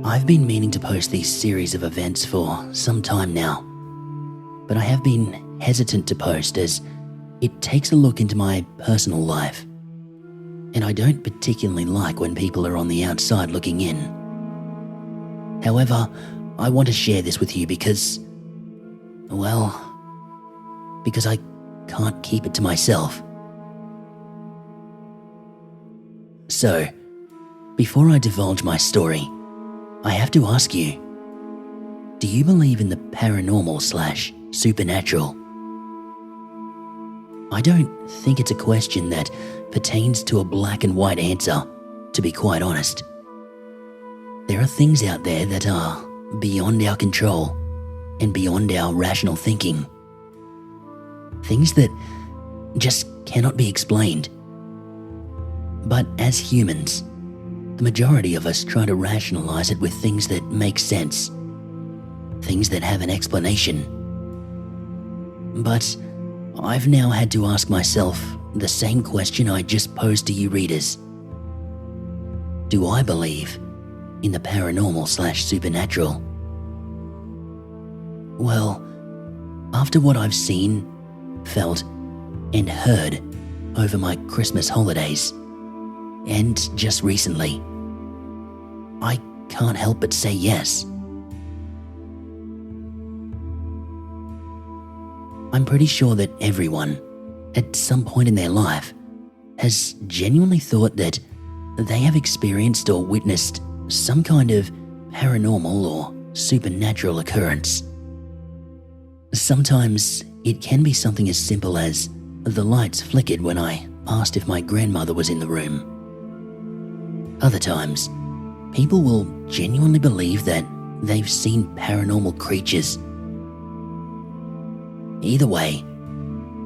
I've been meaning to post these series of events for some time now, but I have been hesitant to post as it takes a look into my personal life, and I don't particularly like when people are on the outside looking in. However, I want to share this with you because I can't keep it to myself. So, before I divulge my story, I have to ask you, do you believe in the paranormal/supernatural? I don't think it's a question that pertains to a black and white answer, to be quite honest. There are things out there that are beyond our control and beyond our rational thinking. Things that just cannot be explained. But as humans, the majority of us try to rationalize it with things that make sense, things that have an explanation. But I've now had to ask myself the same question I just posed to you readers. Do I believe in the paranormal/supernatural? Well, after what I've seen, felt, and heard over my Christmas holidays, and just recently, I can't help but say yes. I'm pretty sure that everyone, at some point in their life, has genuinely thought that they have experienced or witnessed some kind of paranormal or supernatural occurrence. Sometimes it can be something as simple as the lights flickered when I asked if my grandmother was in the room. Other times, people will genuinely believe that they've seen paranormal creatures. Either way,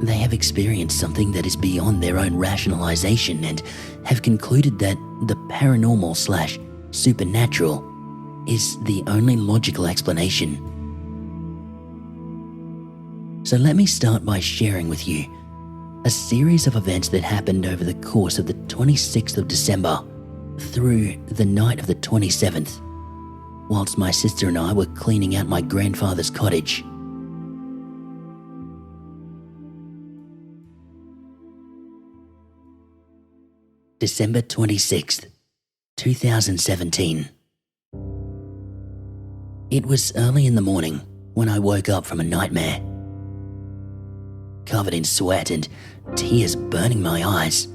they have experienced something that is beyond their own rationalization and have concluded that the paranormal/supernatural is the only logical explanation. So let me start by sharing with you a series of events that happened over the course of the 26th of December through the night of the 27th, whilst my sister and I were cleaning out my grandfather's cottage. December 26th, 2017. It was early in the morning when I woke up from a nightmare. Covered in sweat and tears burning my eyes,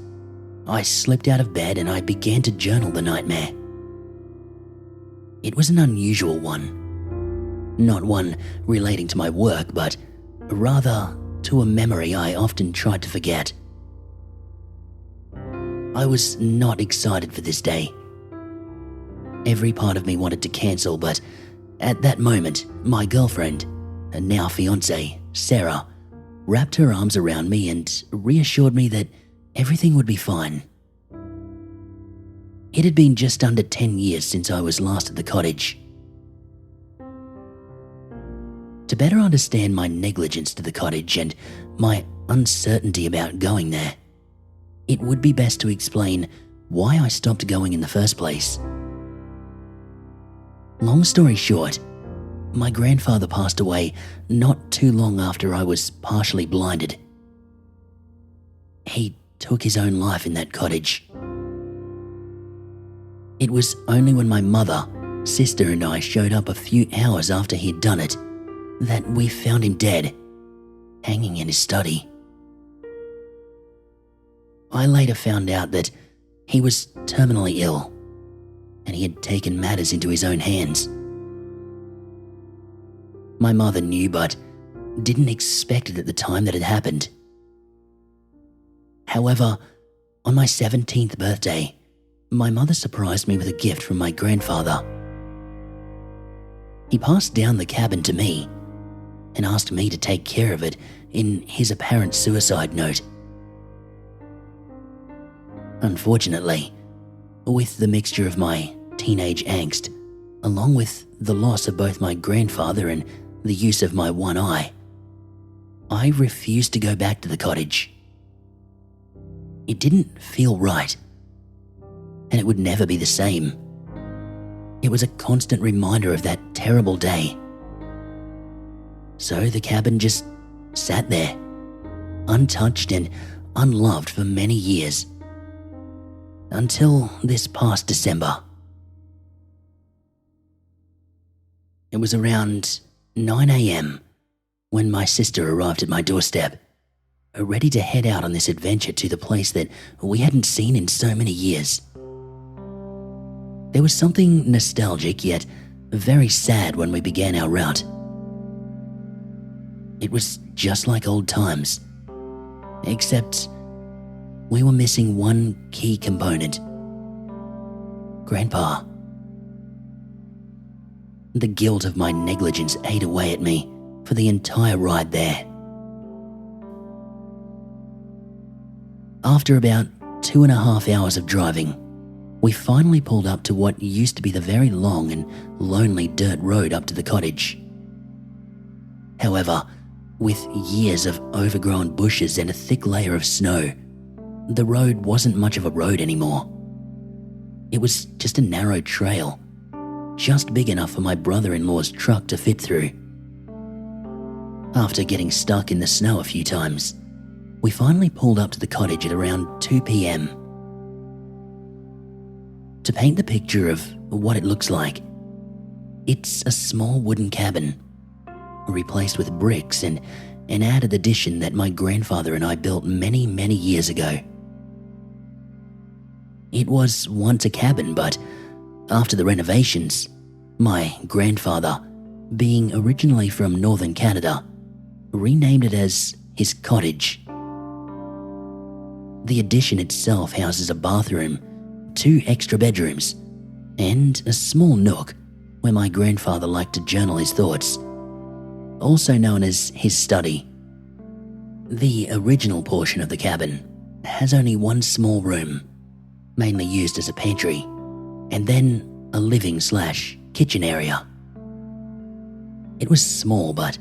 I slipped out of bed and I began to journal the nightmare. It was an unusual one. Not one relating to my work, but rather to a memory I often tried to forget. I was not excited for this day. Every part of me wanted to cancel, but at that moment, my girlfriend, and now fiancée, Sarah, wrapped her arms around me and reassured me that everything would be fine. It had been just under 10 years since I was last at the cottage. To better understand my negligence to the cottage and my uncertainty about going there, it would be best to explain why I stopped going in the first place. Long story short, my grandfather passed away not too long after I was partially blinded. He took his own life in that cottage. It was only when my mother, sister and I showed up a few hours after he'd done it that we found him dead, hanging in his study. I later found out that he was terminally ill and he had taken matters into his own hands. My mother knew but didn't expect it at the time that it happened. However, on my 17th birthday, my mother surprised me with a gift from my grandfather. He passed down the cabin to me and asked me to take care of it in his apparent suicide note. Unfortunately, with the mixture of my teenage angst, along with the loss of both my grandfather and the use of my one eye, I refused to go back to the cottage. It didn't feel right, and it would never be the same. It was a constant reminder of that terrible day. So the cabin just sat there, untouched and unloved for many years, until this past December. It was around 9 a.m. when my sister arrived at my doorstep, ready to head out on this adventure to the place that we hadn't seen in so many years. There was something nostalgic yet very sad when we began our route. It was just like old times, except we were missing one key component: Grandpa. The guilt of my negligence ate away at me for the entire ride there. After about 2.5 hours of driving, we finally pulled up to what used to be the very long and lonely dirt road up to the cottage. However, with years of overgrown bushes and a thick layer of snow, the road wasn't much of a road anymore. It was just a narrow trail, just big enough for my brother-in-law's truck to fit through. After getting stuck in the snow a few times, we finally pulled up to the cottage at around 2 p.m. To paint the picture of what it looks like, it's a small wooden cabin, replaced with bricks and an added addition that my grandfather and I built many, many years ago. It was once a cabin, but after the renovations, my grandfather, being originally from northern Canada, renamed it as his cottage. The addition itself houses a bathroom, 2 extra bedrooms, and a small nook where my grandfather liked to journal his thoughts, also known as his study. The original portion of the cabin has only one small room, mainly used as a pantry, and then a living/kitchen area. It was small, but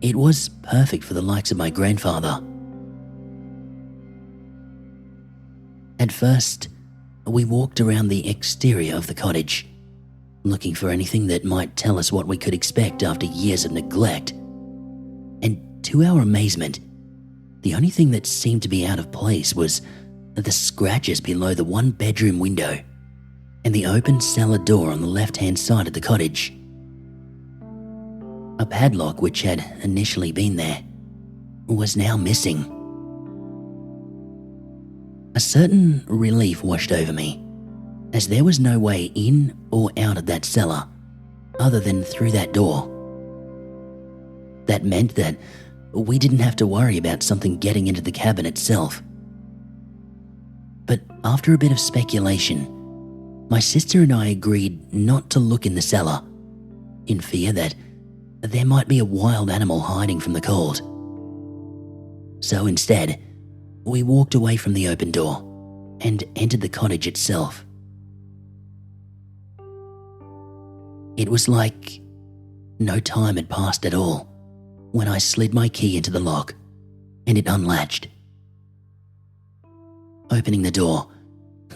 it was perfect for the likes of my grandfather. At first, we walked around the exterior of the cottage, looking for anything that might tell us what we could expect after years of neglect. And to our amazement, the only thing that seemed to be out of place was the scratches below the one-bedroom window and the open cellar door on the left-hand side of the cottage. A padlock, which had initially been there, was now missing. A certain relief washed over me, as there was no way in or out of that cellar other than through that door. That meant that we didn't have to worry about something getting into the cabin itself. But after a bit of speculation, my sister and I agreed not to look in the cellar, in fear that there might be a wild animal hiding from the cold. So instead, we walked away from the open door and entered the cottage itself. It was like no time had passed at all when I slid my key into the lock and it unlatched. Opening the door,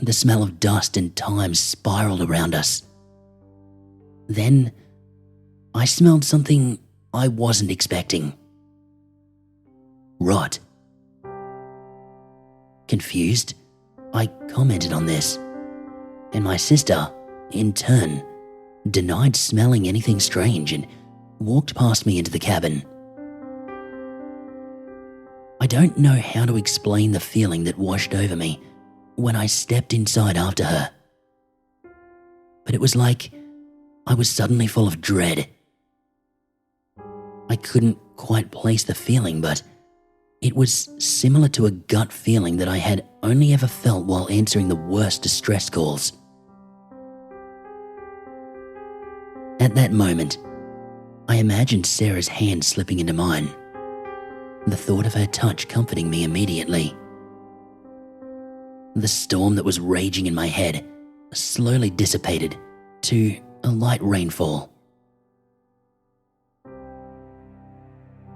the smell of dust and time spiraled around us. Then, I smelled something I wasn't expecting. Rot. Confused, I commented on this, and my sister, in turn, denied smelling anything strange and walked past me into the cabin. I don't know how to explain the feeling that washed over me when I stepped inside after her. But it was like I was suddenly full of dread. I couldn't quite place the feeling, but it was similar to a gut feeling that I had only ever felt while answering the worst distress calls. At that moment, I imagined Sarah's hand slipping into mine, the thought of her touch comforting me immediately. The storm that was raging in my head slowly dissipated to a light rainfall.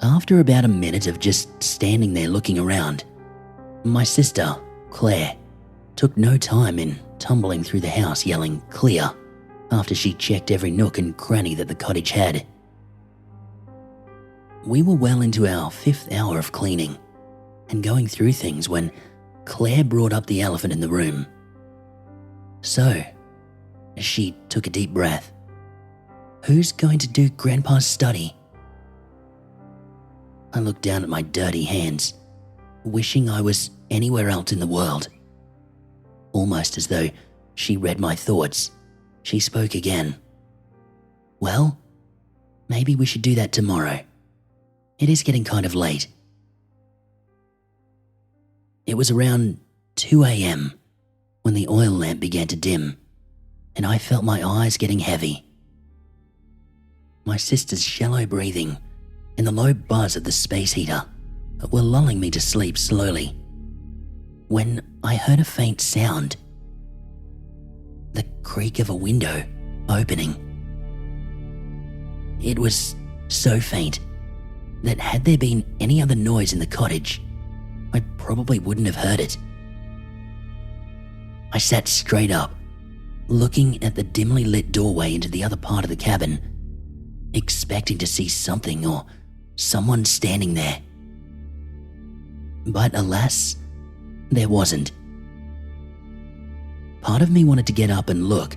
After about a minute of just standing there looking around, my sister, Claire, took no time in tumbling through the house yelling, "Clear," after she checked every nook and cranny that the cottage had. We were well into our 5th hour of cleaning and going through things when Claire brought up the elephant in the room. So, she took a deep breath. Who's going to do Grandpa's study? I looked down at my dirty hands, wishing I was anywhere else in the world. Almost as though she read my thoughts, she spoke again. Well, maybe we should do that tomorrow. It is getting kind of late. It was around 2 a.m. when the oil lamp began to dim, and I felt my eyes getting heavy. My sister's shallow breathing and the low buzz of the space heater were lulling me to sleep slowly, when I heard a faint sound. The creak of a window opening. It was so faint that had there been any other noise in the cottage, I probably wouldn't have heard it. I sat straight up, looking at the dimly lit doorway into the other part of the cabin, expecting to see something or someone standing there. But alas, there wasn't. Part of me wanted to get up and look,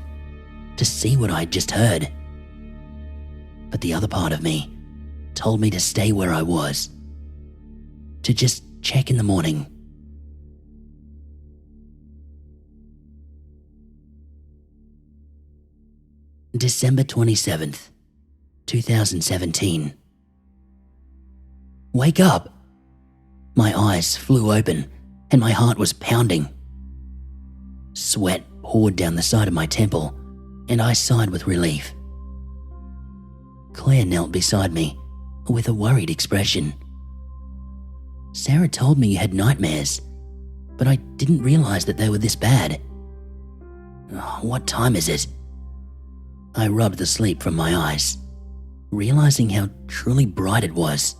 to see what I'd just heard. But the other part of me told me to stay where I was, to just check in the morning. December 27th, 2017. Wake up! My eyes flew open and my heart was pounding. Sweat poured down the side of my temple and I sighed with relief. Claire knelt beside me with a worried expression. Sarah told me you had nightmares, but I didn't realize that they were this bad. What time is it? I rubbed the sleep from my eyes, realizing how truly bright it was,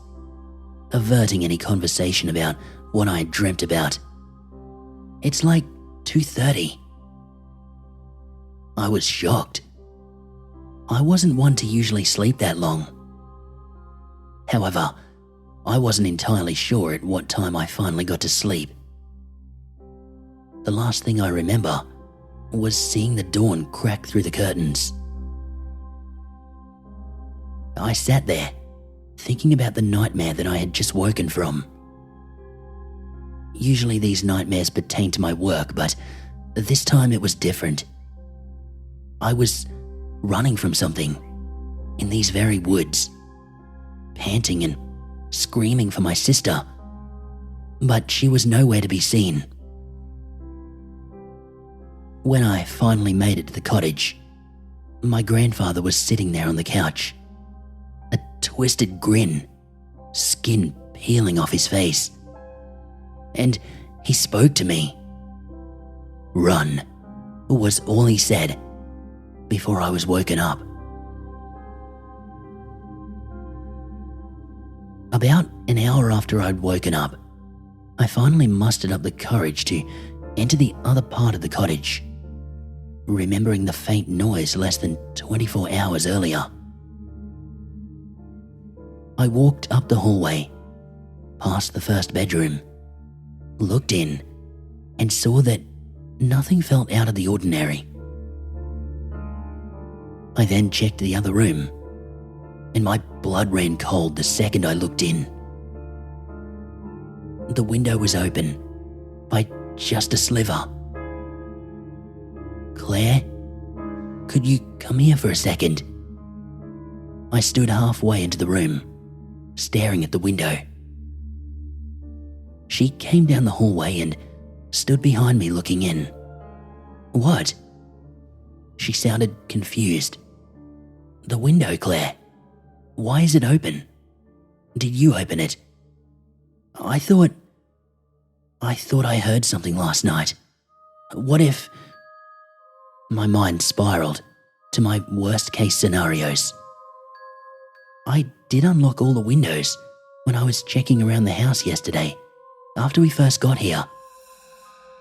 averting any conversation about what I had dreamt about. It's like 2:30. I was shocked. I wasn't one to usually sleep that long. However, I wasn't entirely sure at what time I finally got to sleep. The last thing I remember was seeing the dawn crack through the curtains. I sat there, thinking about the nightmare that I had just woken from. Usually these nightmares pertain to my work, but this time it was different. I was running from something in these very woods, panting and screaming for my sister, but she was nowhere to be seen. When I finally made it to the cottage, my grandfather was sitting there on the couch, a twisted grin, skin peeling off his face. And he spoke to me. "Run," was all he said before I was woken up. About an hour after I'd woken up, I finally mustered up the courage to enter the other part of the cottage, remembering the faint noise less than 24 hours earlier. I walked up the hallway, past the first bedroom, looked in, and saw that nothing felt out of the ordinary. I then checked the other room, and my blood ran cold the second I looked in. The window was open by just a sliver. "Claire, could you come here for a second?" I stood halfway into the room, staring at the window. She came down the hallway and stood behind me looking in. "What?" She sounded confused. "The window, Claire. Why is it open? Did you open it? I thought I heard something last night. What if..." My mind spiraled to my worst case scenarios. I did unlock all the windows when I was checking around the house yesterday, after we first got here.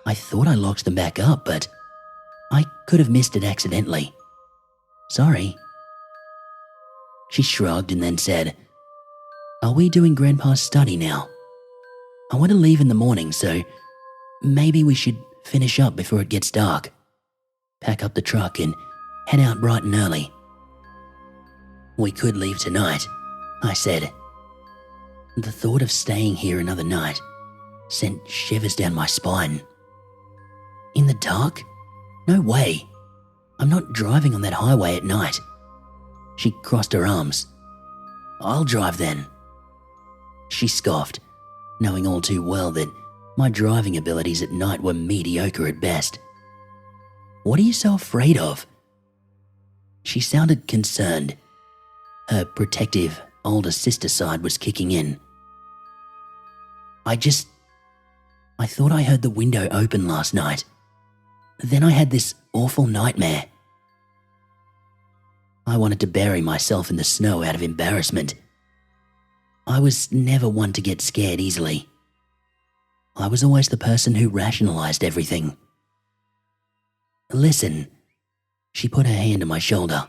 I thought I locked them back up, but I could have missed it accidentally. Sorry. She shrugged and then said, Are we doing Grandpa's study now? I want to leave in the morning, so maybe we should finish up before it gets dark. Pack up the truck and head out bright and early. We could leave tonight, I said. The thought of staying here another night sent shivers down my spine. In the dark? No way. I'm not driving on that highway at night. She crossed her arms. I'll drive then. She scoffed, knowing all too well that my driving abilities at night were mediocre at best. What are you so afraid of? She sounded concerned. Her protective, older sister side was kicking in. I thought I heard the window open last night. Then I had this awful nightmare. I wanted to bury myself in the snow out of embarrassment. I was never one to get scared easily. I was always the person who rationalized everything. Listen, she put her hand on my shoulder.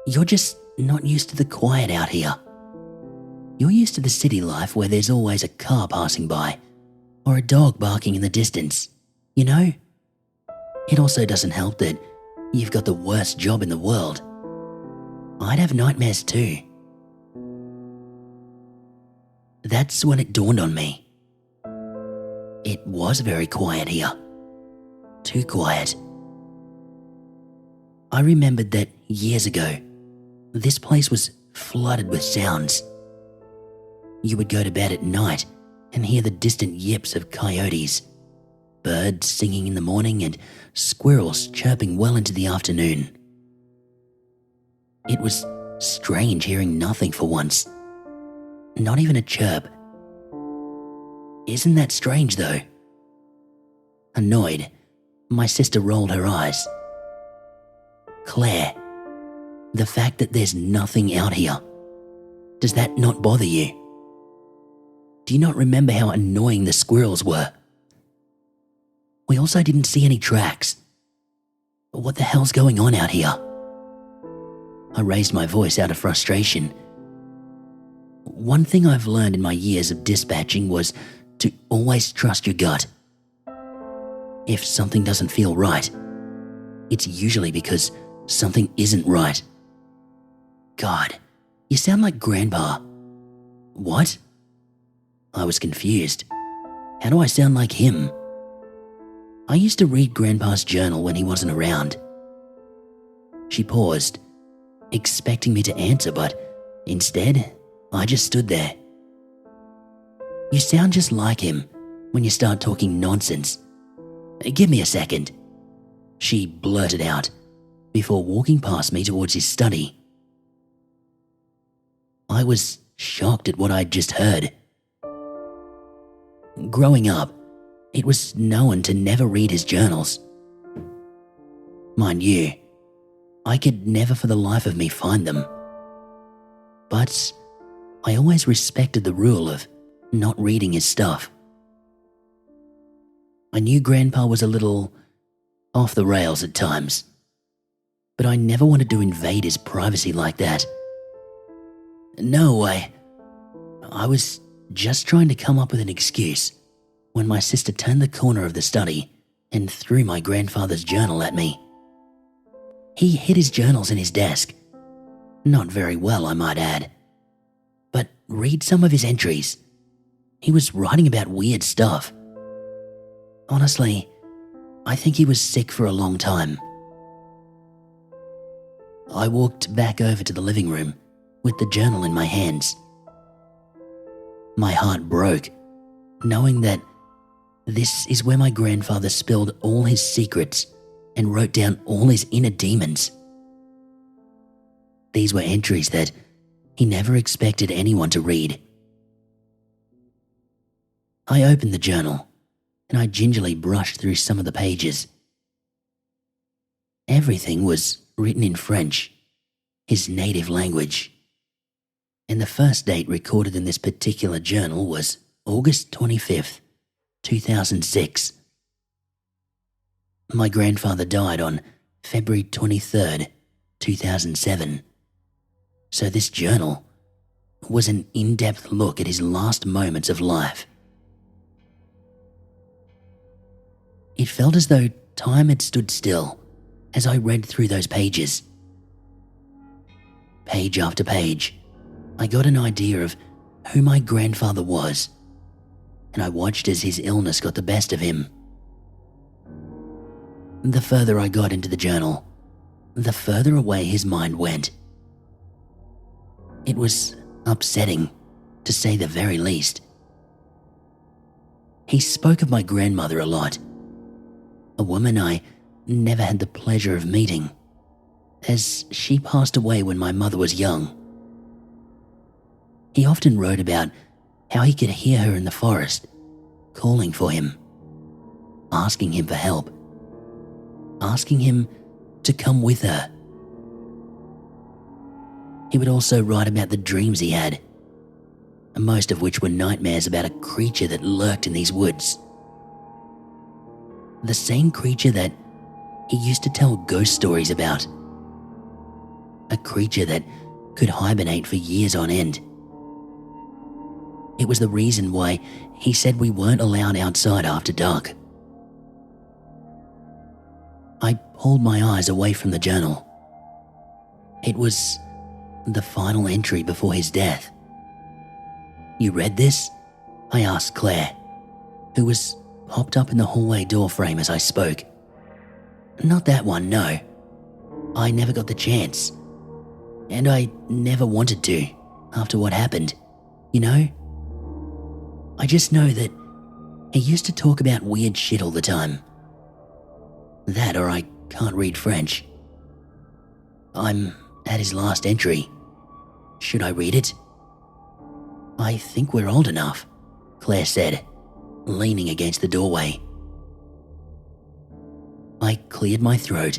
You're just not used to the quiet out here. You're used to the city life where there's always a car passing by or a dog barking in the distance, you know? It also doesn't help that you've got the worst job in the world. I'd have nightmares too. That's when it dawned on me. It was very quiet here. Too quiet. I remembered that years ago, this place was flooded with sounds. You would go to bed at night and hear the distant yips of coyotes, birds singing in the morning, and squirrels chirping well into the afternoon. It was strange hearing nothing for once. Not even a chirp. Isn't that strange, though? Annoyed, my sister rolled her eyes. Claire, the fact that there's nothing out here, does that not bother you? Do you not remember how annoying the squirrels were? We also didn't see any tracks. What the hell's going on out here? I raised my voice out of frustration. One thing I've learned in my years of dispatching was to always trust your gut. If something doesn't feel right, it's usually because something isn't right. God, you sound like Grandpa. What? I was confused. How do I sound like him? I used to read Grandpa's journal when he wasn't around. She paused, expecting me to answer, but instead, I just stood there. You sound just like him when you start talking nonsense. Give me a second, she blurted out before walking past me towards his study. I was shocked at what I'd just heard. Growing up, it was known to never read his journals. Mind you, I could never for the life of me find them. But I always respected the rule of not reading his stuff. I knew Grandpa was a little off the rails at times, but I never wanted to invade his privacy like that. No, I was just trying to come up with an excuse when my sister turned the corner of the study and threw my grandfather's journal at me. He hid his journals in his desk. Not very well, I might add. But read some of his entries. He was writing about weird stuff. Honestly, I think he was sick for a long time. I walked back over to the living room with the journal in my hands. My heart broke, knowing that this is where my grandfather spilled all his secrets and wrote down all his inner demons. These were entries that he never expected anyone to read. I opened the journal and I gingerly brushed through some of the pages. Everything was written in French, his native language. And the first date recorded in this particular journal was August 25th, 2006. My grandfather died on February 23rd, 2007. So this journal was an in-depth look at his last moments of life. It felt as though time had stood still as I read through those pages. Page after page, I got an idea of who my grandfather was, and I watched as his illness got the best of him. The further I got into the journal, the further away his mind went. It was upsetting, to say the very least. He spoke of my grandmother a lot, a woman I never had the pleasure of meeting, as she passed away when my mother was young. He often wrote about how he could hear her in the forest, calling for him, asking him for help, asking him to come with her. He would also write about the dreams he had, most of which were nightmares about a creature that lurked in these woods. The same creature that he used to tell ghost stories about. A creature that could hibernate for years on end. It was the reason why he said we weren't allowed outside after dark. I pulled my eyes away from the journal. It was the final entry before his death. "You read this?" I asked Claire, who was hopped up in the hallway doorframe as I spoke. "Not that one, no. I never got the chance. And I never wanted to, after what happened, you know? I just know that he used to talk about weird shit all the time. That or I can't read French. I'm at his last entry. Should I read it?" "I think we're old enough," Claire said, leaning against the doorway. I cleared my throat,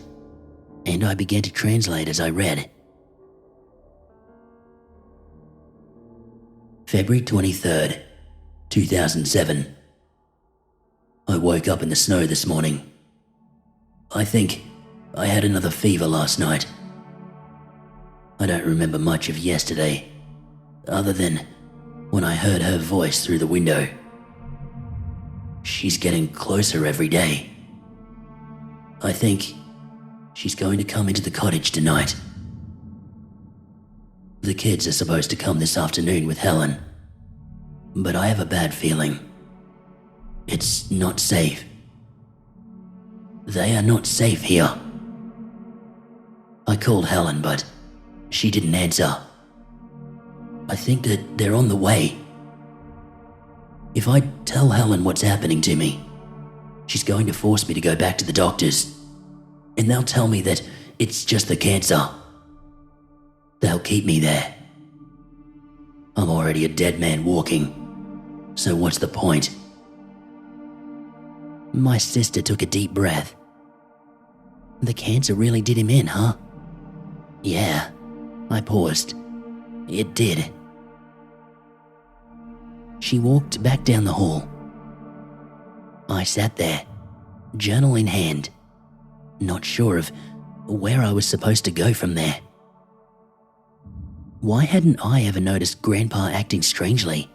and I began to translate as I read. February 23rd, 2007. I woke up in the snow this morning. I think I had another fever last night. I don't remember much of yesterday, other than when I heard her voice through the window. She's getting closer every day. I think she's going to come into the cottage tonight. The kids are supposed to come this afternoon with Helen, but I have a bad feeling. It's not safe. They are not safe here. I called Helen, but she didn't answer. I think that they're on the way. If I tell Helen what's happening to me, she's going to force me to go back to the doctors, and they'll tell me that it's just the cancer. They'll keep me there. I'm already a dead man walking, so what's the point? My sister took a deep breath. The cancer really did him in, huh? Yeah, I paused. It did. She walked back down the hall. I sat there, journal in hand, not sure of where I was supposed to go from there. Why hadn't I ever noticed Grandpa acting strangely?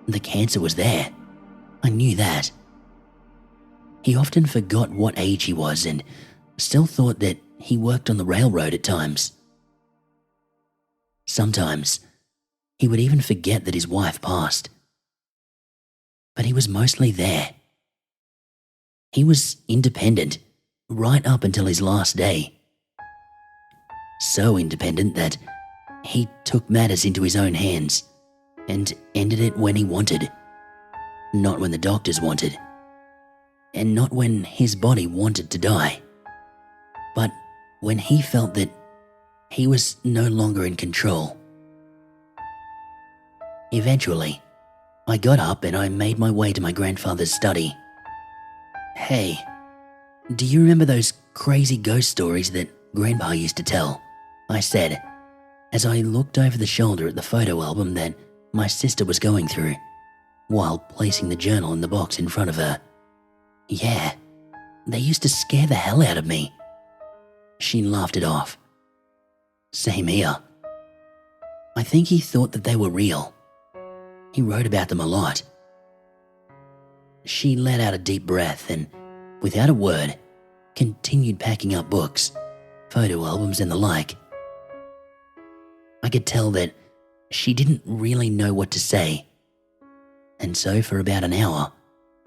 The cancer was there. I knew that. He often forgot what age he was and still thought that he worked on the railroad at times. Sometimes, he would even forget that his wife passed. But he was mostly there. He was independent, right up until his last day. So independent that he took matters into his own hands and ended it when he wanted, not when the doctors wanted, and not when his body wanted to die, but when he felt that he was no longer in control. Eventually, I got up and I made my way to my grandfather's study. "Hey, do you remember those crazy ghost stories that Grandpa used to tell?" I said, as I looked over the shoulder at the photo album that my sister was going through, while placing the journal in the box in front of her. "Yeah, they used to scare the hell out of me." She laughed it off. Same here. I think he thought that they were real. He wrote about them a lot. She let out a deep breath and, without a word, continued packing up books, photo albums and the like. I could tell that she didn't really know what to say. And so for about an hour,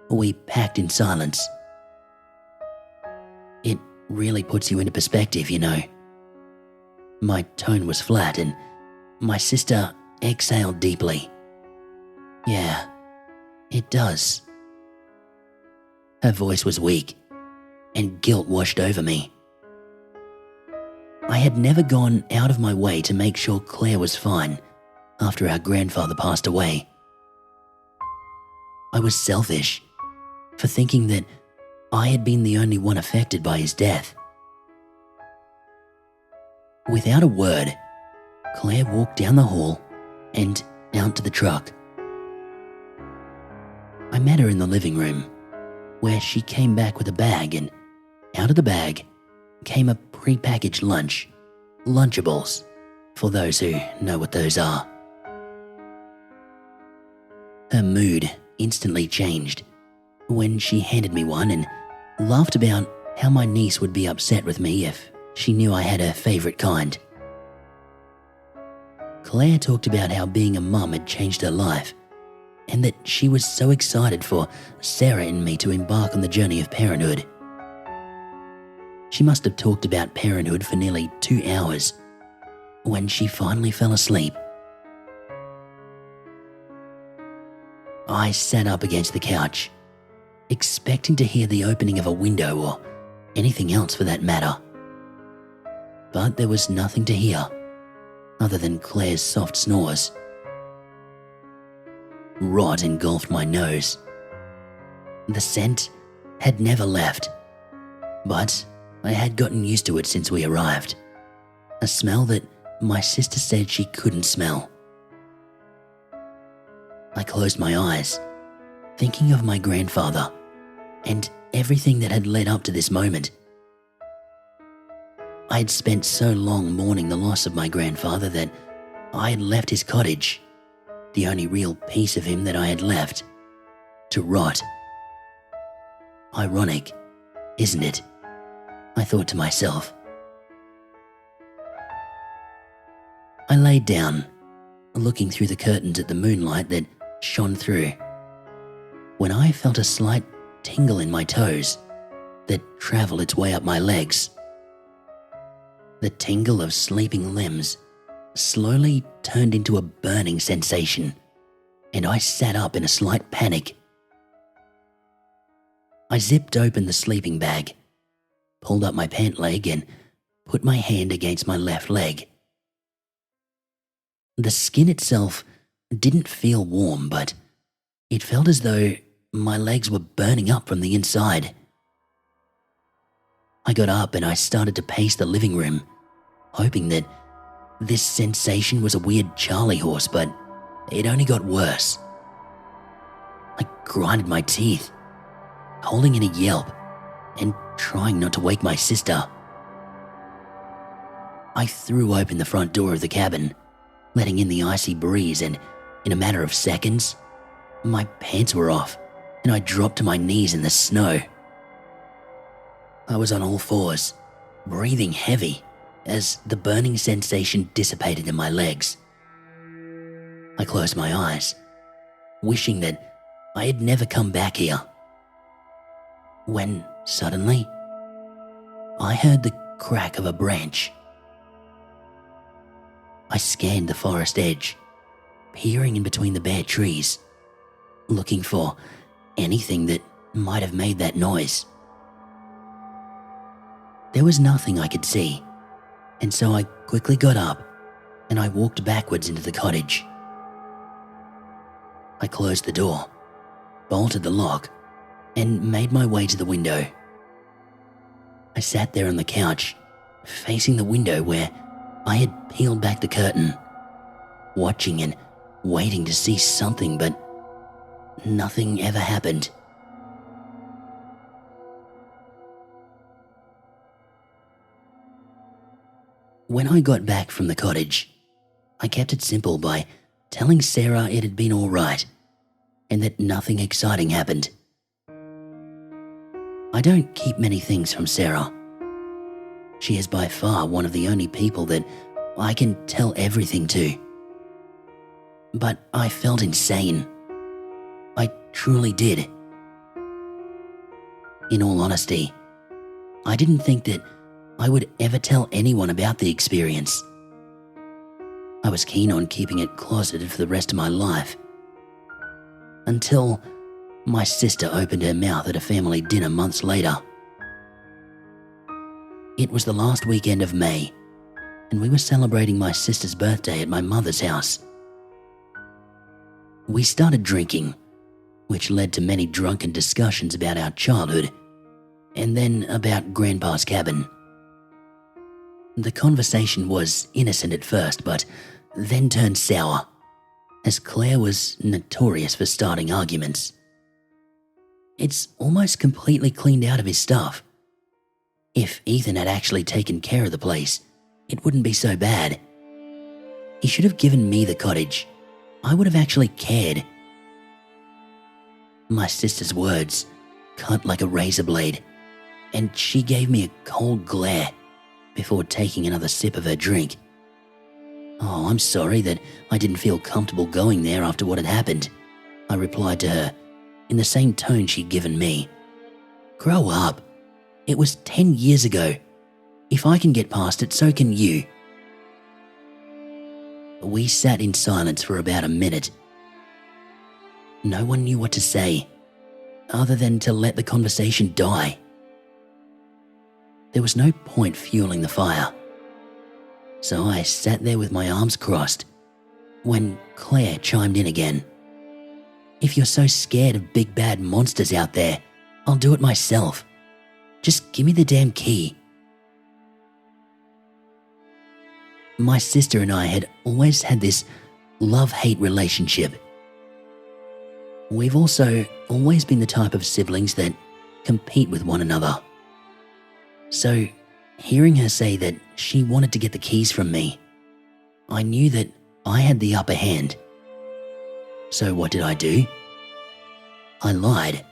we packed in silence. It really puts you into perspective, you know. My tone was flat and my sister exhaled deeply. Yeah, it does. Her voice was weak and guilt washed over me. I had never gone out of my way to make sure Claire was fine after our grandfather passed away. I was selfish for thinking that I had been the only one affected by his death. Without a word, Claire walked down the hall and out to the truck. I met her in the living room, where she came back with a bag, and out of the bag came a pre-packaged lunch, Lunchables, for those who know what those are. Her mood instantly changed when she handed me one and laughed about how my niece would be upset with me if she knew I had her favourite kind. Claire talked about how being a mum had changed her life and that she was so excited for Sarah and me to embark on the journey of parenthood. She must have talked about parenthood for nearly 2 hours when she finally fell asleep. I sat up against the couch, expecting to hear the opening of a window or anything else for that matter. But there was nothing to hear other than Claire's soft snores. Rot engulfed my nose. The scent had never left, but I had gotten used to it since we arrived. A smell that my sister said she couldn't smell. I closed my eyes, thinking of my grandfather and everything that had led up to this moment. I had spent so long mourning the loss of my grandfather that I had left his cottage, the only real piece of him that I had left, to rot. Ironic, isn't it? I thought to myself. I laid down, looking through the curtains at the moonlight that shone through, when I felt a slight tingle in my toes that travelled its way up my legs. The tingle of sleeping limbs slowly turned into a burning sensation, and I sat up in a slight panic. I zipped open the sleeping bag, pulled up my pant leg and put my hand against my left leg. The skin itself didn't feel warm, but it felt as though my legs were burning up from the inside. I got up and I started to pace the living room, hoping that this sensation was a weird Charlie horse, but it only got worse. I grinded my teeth, holding in a yelp and trying not to wake my sister. I threw open the front door of the cabin, letting in the icy breeze, and in a matter of seconds, my pants were off and I dropped to my knees in the snow. I was on all fours, breathing heavy as the burning sensation dissipated in my legs. I closed my eyes, wishing that I had never come back here. When suddenly, I heard the crack of a branch. I scanned the forest edge, peering in between the bare trees, looking for anything that might have made that noise. There was nothing I could see, and so I quickly got up and I walked backwards into the cottage. I closed the door, bolted the lock, and made my way to the window. I sat there on the couch, facing the window where I had peeled back the curtain, watching and waiting to see something, but nothing ever happened. When I got back from the cottage, I kept it simple by telling Sarah it had been all right and that nothing exciting happened. I don't keep many things from Sarah. She is by far one of the only people that I can tell everything to. But I felt insane. I truly did. In all honesty, I didn't think that I would ever tell anyone about the experience. I was keen on keeping it closeted for the rest of my life. Until my sister opened her mouth at a family dinner months later. It was the last weekend of May, and we were celebrating my sister's birthday at my mother's house. We started drinking, which led to many drunken discussions about our childhood, and then about Grandpa's cabin. The conversation was innocent at first, but then turned sour, as Claire was notorious for starting arguments. It's almost completely cleaned out of his stuff. If Ethan had actually taken care of the place, it wouldn't be so bad. He should have given me the cottage. I would have actually cared. My sister's words cut like a razor blade, and she gave me a cold glare before taking another sip of her drink. "Oh, I'm sorry that I didn't feel comfortable going there after what had happened," I replied to her in the same tone she'd given me. "Grow up. It was 10 years ago. If I can get past it, so can you." We sat in silence for about a minute. No one knew what to say, other than to let the conversation die. There was no point fueling the fire, so I sat there with my arms crossed when Claire chimed in again. "If you're so scared of big bad monsters out there, I'll do it myself. Just give me the damn key." My sister and I had always had this love-hate relationship. We've also always been the type of siblings that compete with one another. So, hearing her say that she wanted to get the keys from me, I knew that I had the upper hand. So what did I do? I lied.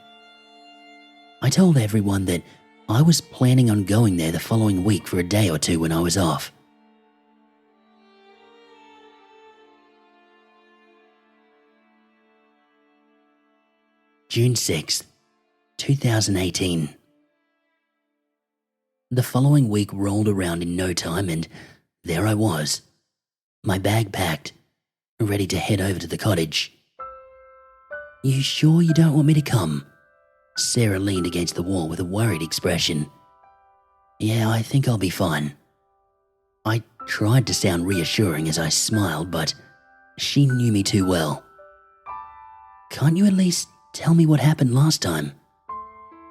I told everyone that I was planning on going there the following week for a day or two when I was off. June 6th, 2018. The following week rolled around in no time, and there I was, my bag packed, ready to head over to the cottage. "You sure you don't want me to come?" Sarah leaned against the wall with a worried expression. "Yeah, I think I'll be fine." I tried to sound reassuring as I smiled, but she knew me too well. "Can't you at least tell me what happened last time?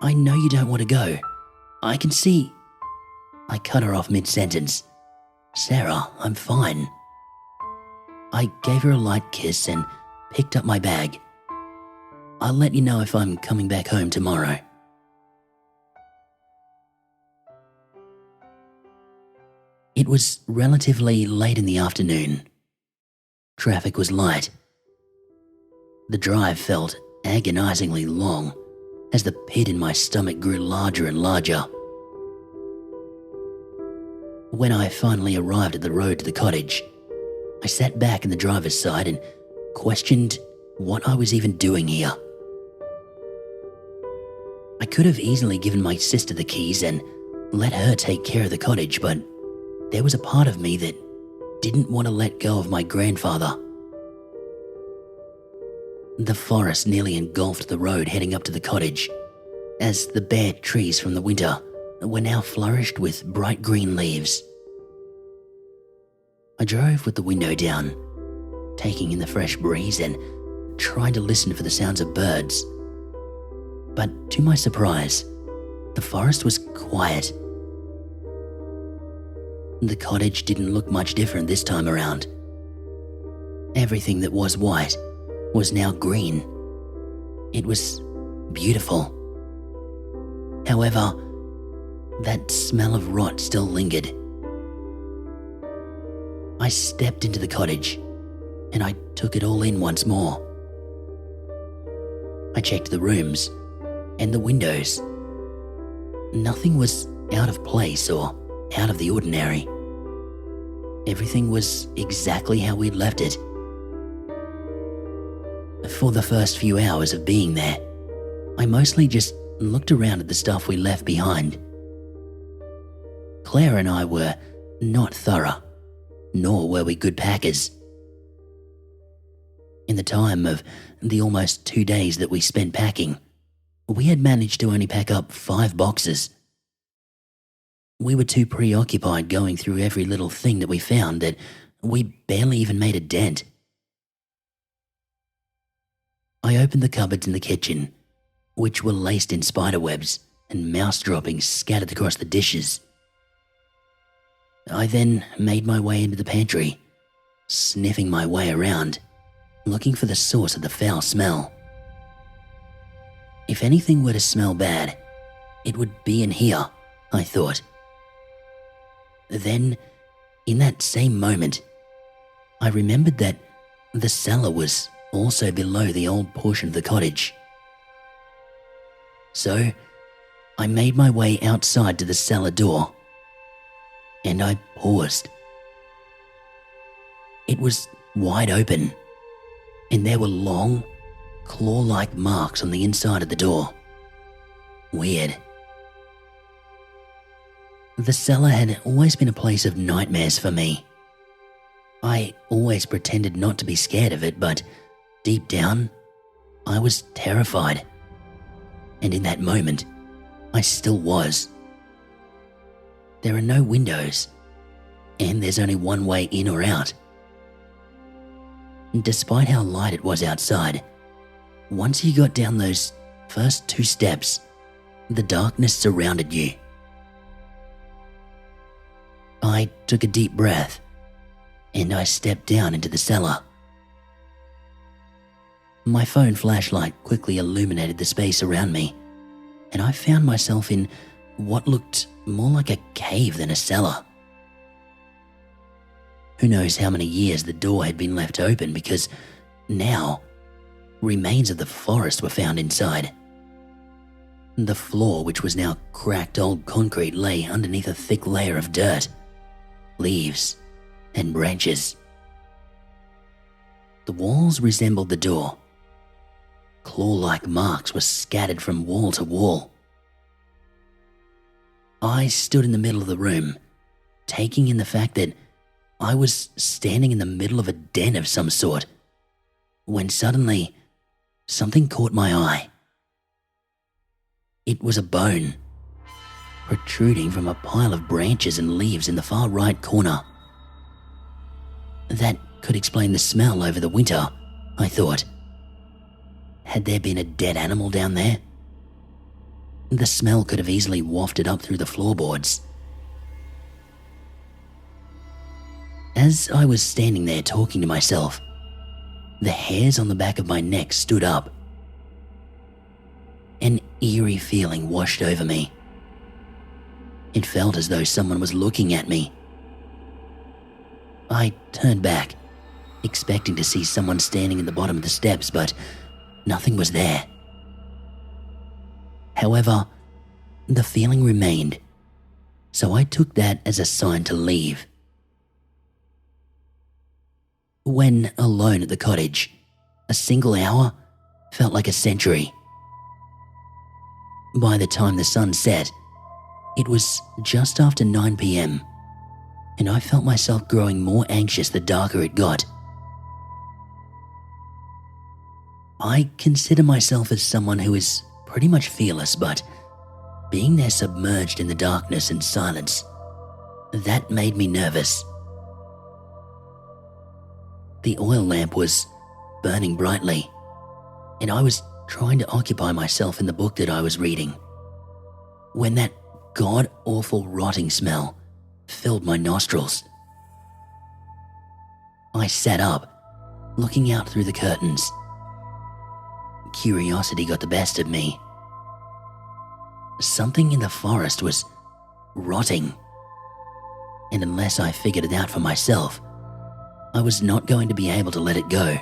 I know you don't want to go. I can see..." I cut her off mid-sentence. "Sarah, I'm fine." I gave her a light kiss and picked up my bag. "I'll let you know if I'm coming back home tomorrow." It was relatively late in the afternoon. Traffic was light. The drive felt agonizingly long as the pit in my stomach grew larger and larger. When I finally arrived at the road to the cottage, I sat back in the driver's side and questioned what I was even doing here. I could have easily given my sister the keys and let her take care of the cottage, but there was a part of me that didn't want to let go of my grandfather. The forest nearly engulfed the road heading up to the cottage, as the bare trees from the winter were now flourished with bright green leaves. I drove with the window down, taking in the fresh breeze and trying to listen for the sounds of birds. But to my surprise, the forest was quiet. The cottage didn't look much different this time around. Everything that was white was now green. It was beautiful. However, that smell of rot still lingered. I stepped into the cottage and I took it all in once more. I checked the rooms and the windows. Nothing was out of place or out of the ordinary. Everything was exactly how we'd left it. For the first few hours of being there, I mostly just looked around at the stuff we left behind. Claire and I were not thorough, nor were we good packers. In the time of the almost 2 days that we spent packing, we had managed to only pack up 5 boxes. We were too preoccupied going through every little thing that we found that we barely even made a dent. I opened the cupboards in the kitchen, which were laced in spider webs and mouse droppings scattered across the dishes. I then made my way into the pantry, sniffing my way around, looking for the source of the foul smell. If anything were to smell bad, it would be in here, I thought. Then, in that same moment, I remembered that the cellar was also below the old portion of the cottage. So, I made my way outside to the cellar door, and I paused. It was wide open, and there were long, claw-like marks on the inside of the door. Weird. The cellar had always been a place of nightmares for me. I always pretended not to be scared of it, but deep down, I was terrified. And in that moment, I still was. There are no windows, and there's only one way in or out. Despite how light it was outside, once you got down those first 2 steps, the darkness surrounded you. I took a deep breath, and I stepped down into the cellar. My phone flashlight quickly illuminated the space around me, and I found myself in what looked more like a cave than a cellar. Who knows how many years the door had been left open, because now remains of the forest were found inside. The floor, which was now cracked old concrete, lay underneath a thick layer of dirt, leaves, and branches. The walls resembled the door. Claw-like marks were scattered from wall to wall. I stood in the middle of the room, taking in the fact that I was standing in the middle of a den of some sort, when suddenly something caught my eye. It was a bone, protruding from a pile of branches and leaves in the far right corner. That could explain the smell over the winter, I thought. Had there been a dead animal down there? The smell could have easily wafted up through the floorboards. As I was standing there talking to myself, the hairs on the back of my neck stood up. An eerie feeling washed over me. It felt as though someone was looking at me. I turned back, expecting to see someone standing at the bottom of the steps, but nothing was there. However, the feeling remained, so I took that as a sign to leave. When alone at the cottage, a single hour felt like a century. By the time the sun set, it was just after 9 p.m, and I felt myself growing more anxious the darker it got. I consider myself as someone who is pretty much fearless, but being there submerged in the darkness and silence, that made me nervous. The oil lamp was burning brightly, and I was trying to occupy myself in the book that I was reading, when that god-awful rotting smell filled my nostrils. I sat up, looking out through the curtains. Curiosity got the best of me. Something in the forest was rotting, and unless I figured it out for myself, I was not going to be able to let it go.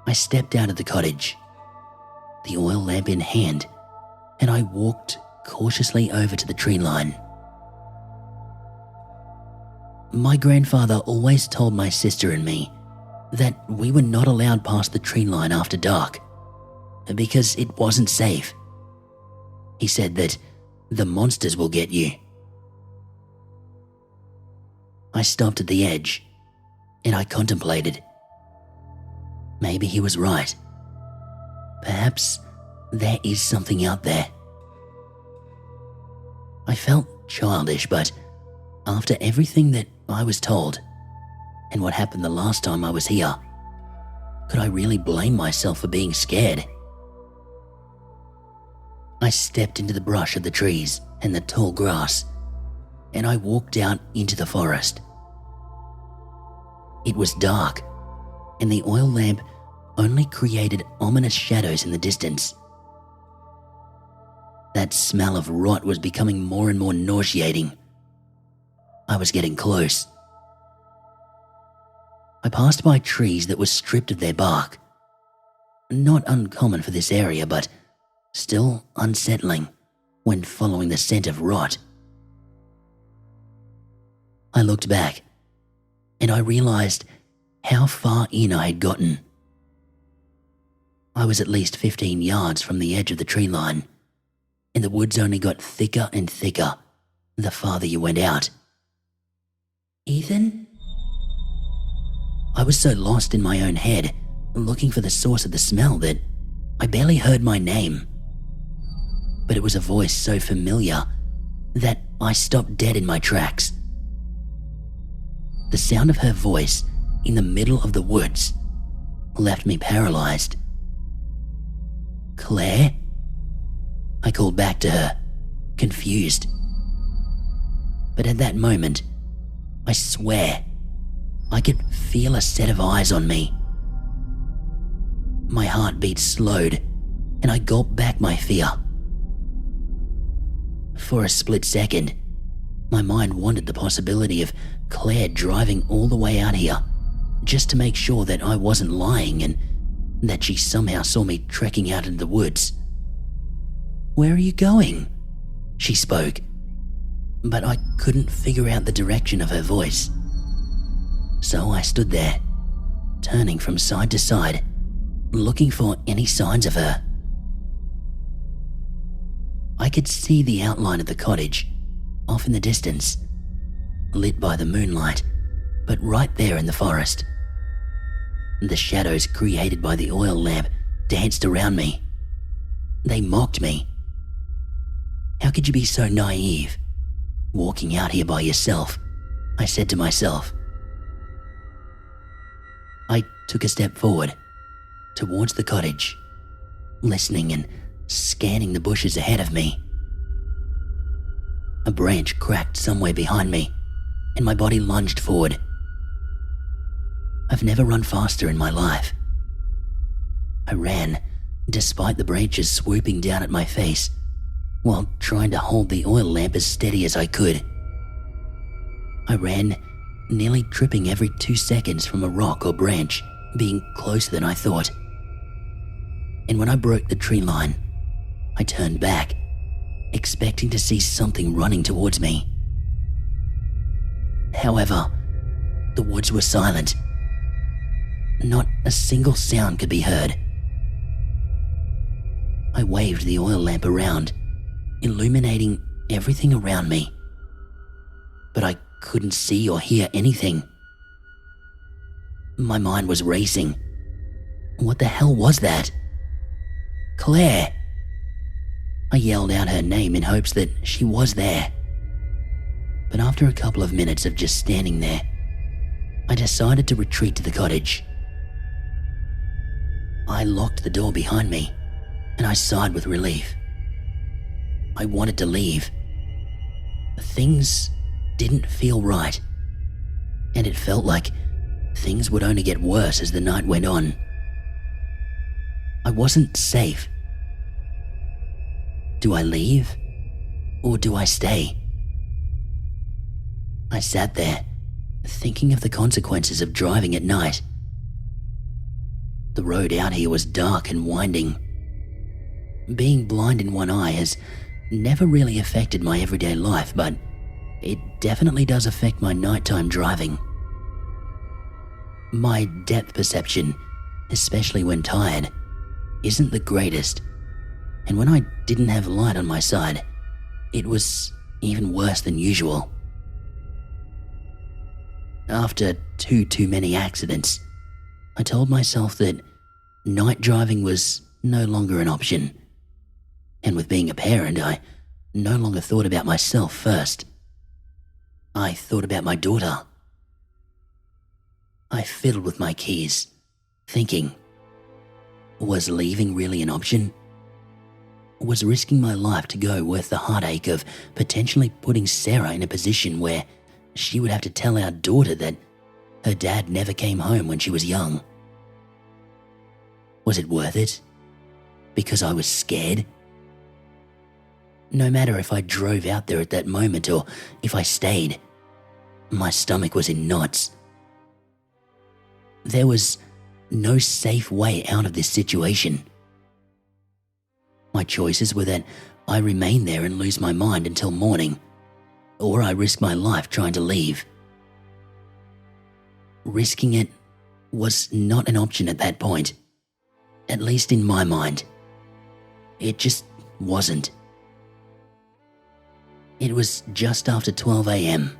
I stepped out of the cottage, the oil lamp in hand, and I walked cautiously over to the tree line. My grandfather always told my sister and me that we were not allowed past the tree line after dark because it wasn't safe. He said that the monsters will get you. I stopped at the edge and I contemplated. Maybe he was right. Perhaps there is something out there. I felt childish, but after everything that I was told and what happened the last time I was here, could I really blame myself for being scared? I stepped into the brush of the trees and the tall grass, and I walked out into the forest. It was dark, and the oil lamp only created ominous shadows in the distance. That smell of rot was becoming more and more nauseating. I was getting close. I passed by trees that were stripped of their bark. Not uncommon for this area, but still unsettling when following the scent of rot. I looked back, and I realized how far in I had gotten. I was at least 15 yards from the edge of the tree line, and the woods only got thicker and thicker the farther you went out. Ethan? I was so lost in my own head, looking for the source of the smell, that I barely heard my name. But it was a voice so familiar that I stopped dead in my tracks. The sound of her voice in the middle of the woods left me paralyzed. Claire? I called back to her, confused. But at that moment, I swear, I could feel a set of eyes on me. My heartbeat slowed, and I gulped back my fear. For a split second, my mind wandered the possibility of Claire driving all the way out here just to make sure that I wasn't lying and that she somehow saw me trekking out into the woods. "Where are you going?" she spoke, but I couldn't figure out the direction of her voice. So I stood there, turning from side to side, looking for any signs of her. I could see the outline of the cottage, off in the distance, lit by the moonlight, but right there in the forest. The shadows created by the oil lamp danced around me. They mocked me. How could you be so naive, walking out here by yourself? I said to myself. I took a step forward, towards the cottage, listening and scanning the bushes ahead of me. A branch cracked somewhere behind me, and my body lunged forward. I've never run faster in my life. I ran, despite the branches swooping down at my face, while trying to hold the oil lamp as steady as I could. I ran, nearly tripping every 2 seconds from a rock or branch being closer than I thought. And when I broke the tree line, I turned back, expecting to see something running towards me. However, the woods were silent. Not a single sound could be heard. I waved the oil lamp around, illuminating everything around me. But I couldn't see or hear anything. My mind was racing. What the hell was that? Claire! I yelled out her name in hopes that she was there. But after a couple of minutes of just standing there, I decided to retreat to the cottage. I locked the door behind me, and I sighed with relief. I wanted to leave. Things didn't feel right, and it felt like things would only get worse as the night went on. I wasn't safe. Do I leave, or do I stay? I sat there, thinking of the consequences of driving at night. The road out here was dark and winding. Being blind in one eye has never really affected my everyday life, but it definitely does affect my nighttime driving. My depth perception, especially when tired, isn't the greatest, and when I didn't have light on my side, it was even worse than usual. After too many accidents, I told myself that night driving was no longer an option, and with being a parent, I no longer thought about myself first. I thought about my daughter. I fiddled with my keys, thinking, was leaving really an option? Was risking my life to go worth the heartache of potentially putting Sarah in a position where she would have to tell our daughter that her dad never came home when she was young? Was it worth it? Because I was scared? No matter if I drove out there at that moment or if I stayed, my stomach was in knots. There was no safe way out of this situation. My choices were that I remain there and lose my mind until morning, or I risk my life trying to leave. Risking it was not an option at that point, at least in my mind. It just wasn't. It was just after 12 a.m.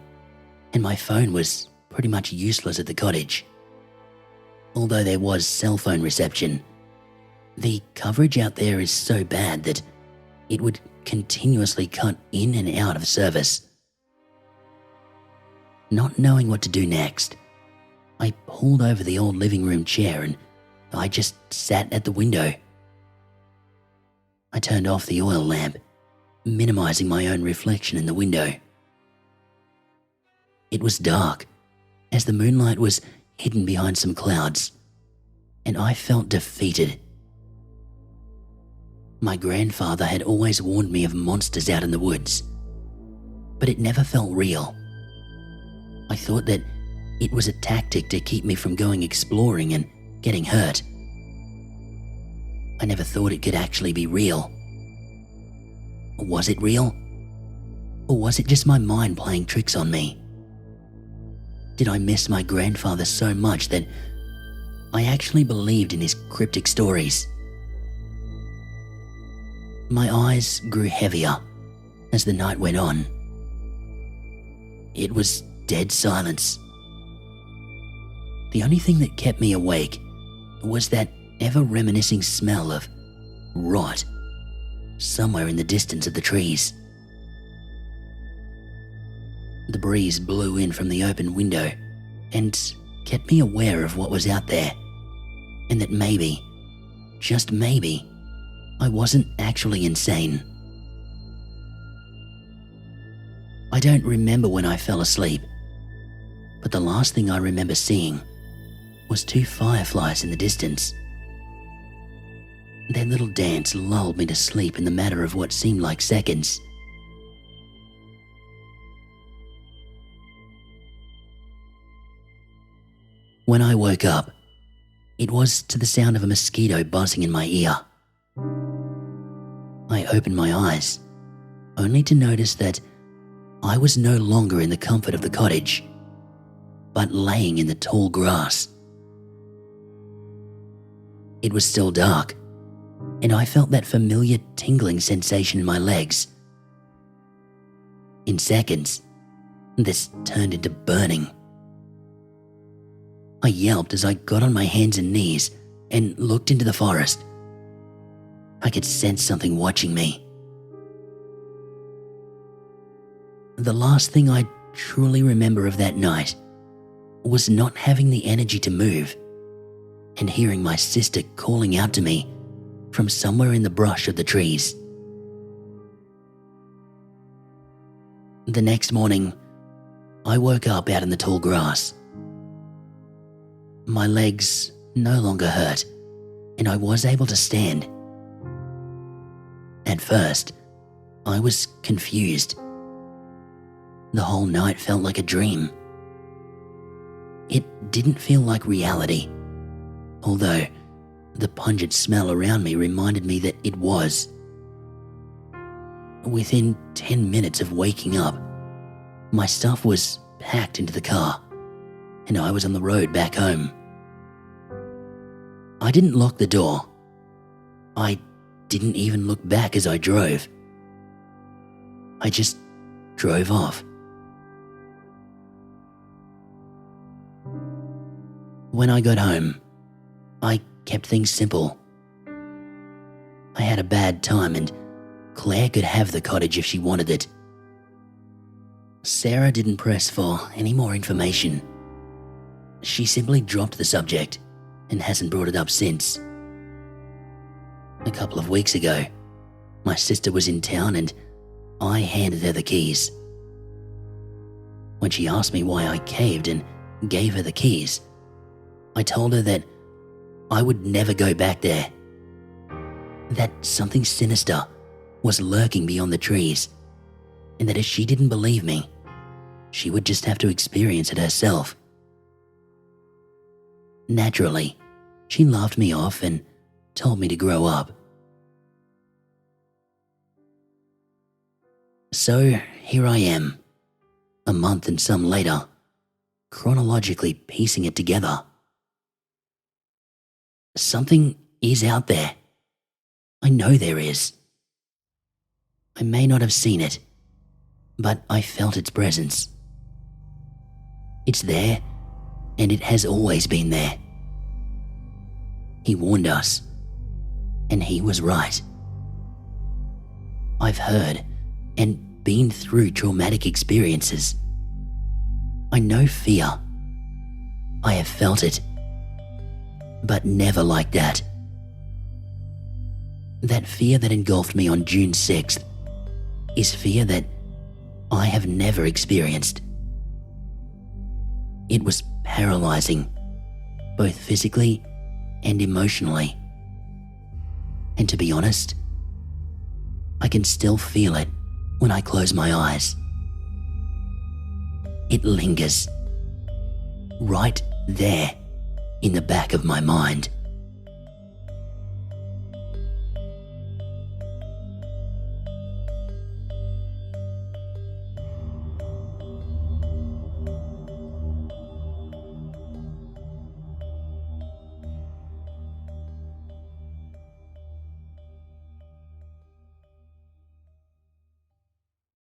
and my phone was pretty much useless at the cottage. Although there was cell phone reception, the coverage out there is so bad that it would continuously cut in and out of service. Not knowing what to do next, I pulled over the old living room chair and I just sat at the window. I turned off the oil lamp, minimizing my own reflection in the window. It was dark, as the moonlight was hidden behind some clouds, and I felt defeated. My grandfather had always warned me of monsters out in the woods, but it never felt real. I thought that it was a tactic to keep me from going exploring and getting hurt. I never thought it could actually be real. Was it real? Or was it just my mind playing tricks on me? Did I miss my grandfather so much that I actually believed in his cryptic stories? My eyes grew heavier as the night went on. It was dead silence. The only thing that kept me awake was that ever-reminiscing smell of rot somewhere in the distance of the trees. The breeze blew in from the open window and kept me aware of what was out there, and that maybe, just maybe, I wasn't actually insane. I don't remember when I fell asleep, but the last thing I remember seeing was two fireflies in the distance. Their little dance lulled me to sleep in the matter of what seemed like seconds. When I woke up, it was to the sound of a mosquito buzzing in my ear. I opened my eyes, only to notice that I was no longer in the comfort of the cottage, but laying in the tall grass. It was still dark, and I felt that familiar tingling sensation in my legs. In seconds, this turned into burning. I yelped as I got on my hands and knees and looked into the forest. I could sense something watching me. The last thing I truly remember of that night was not having the energy to move and hearing my sister calling out to me from somewhere in the brush of the trees. The next morning, I woke up out in the tall grass. My legs no longer hurt, and I was able to stand. At first, I was confused. The whole night felt like a dream. It didn't feel like reality, although the pungent smell around me reminded me that it was. Within 10 minutes of waking up, my stuff was packed into the car, and I was on the road back home. I didn't lock the door. I didn't even look back as I drove. I just drove off. When I got home, I kept things simple. I had a bad time and Claire could have the cottage if she wanted it. Sarah didn't press for any more information. She simply dropped the subject and hasn't brought it up since. A couple of weeks ago, my sister was in town and I handed her the keys. When she asked me why I caved and gave her the keys, I told her that I would never go back there. That something sinister was lurking beyond the trees, and that if she didn't believe me, she would just have to experience it herself. Naturally, she laughed me off and told me to grow up. So here I am, a month and some later, chronologically piecing it together. Something is out there. I know there is. I may not have seen it, but I felt its presence. It's there, and it has always been there. He warned us, and he was right. I've heard and been through traumatic experiences. I know fear. I have felt it. But never like that. That fear that engulfed me on June 6th is fear that I have never experienced. It was paralyzing, both physically and emotionally. And to be honest, I can still feel it when I close my eyes. It lingers, right there in the back of my mind.